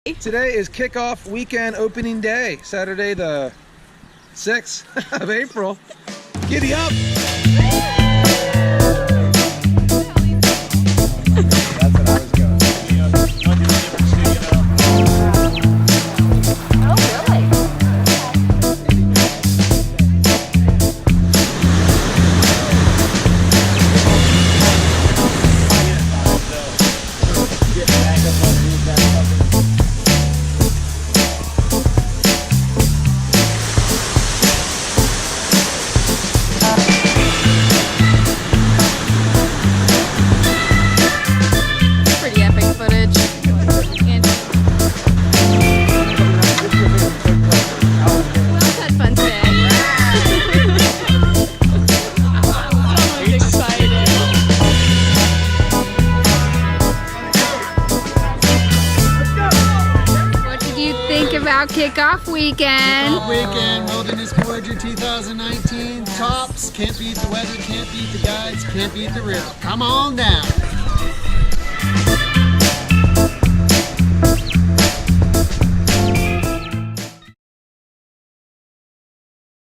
Today is Kickoff Weekend opening day, Saturday the 6th of April. Giddy up! That's what I was going. Oh, really? Pretty epic footage. Well, had fun today. I'm excited. What did you think about Kickoff Weekend? Kickoff Weekend, Wilderness Voyager 2019. Tops, can't beat the weather, can't beat the guides, can't beat the river. Come on down.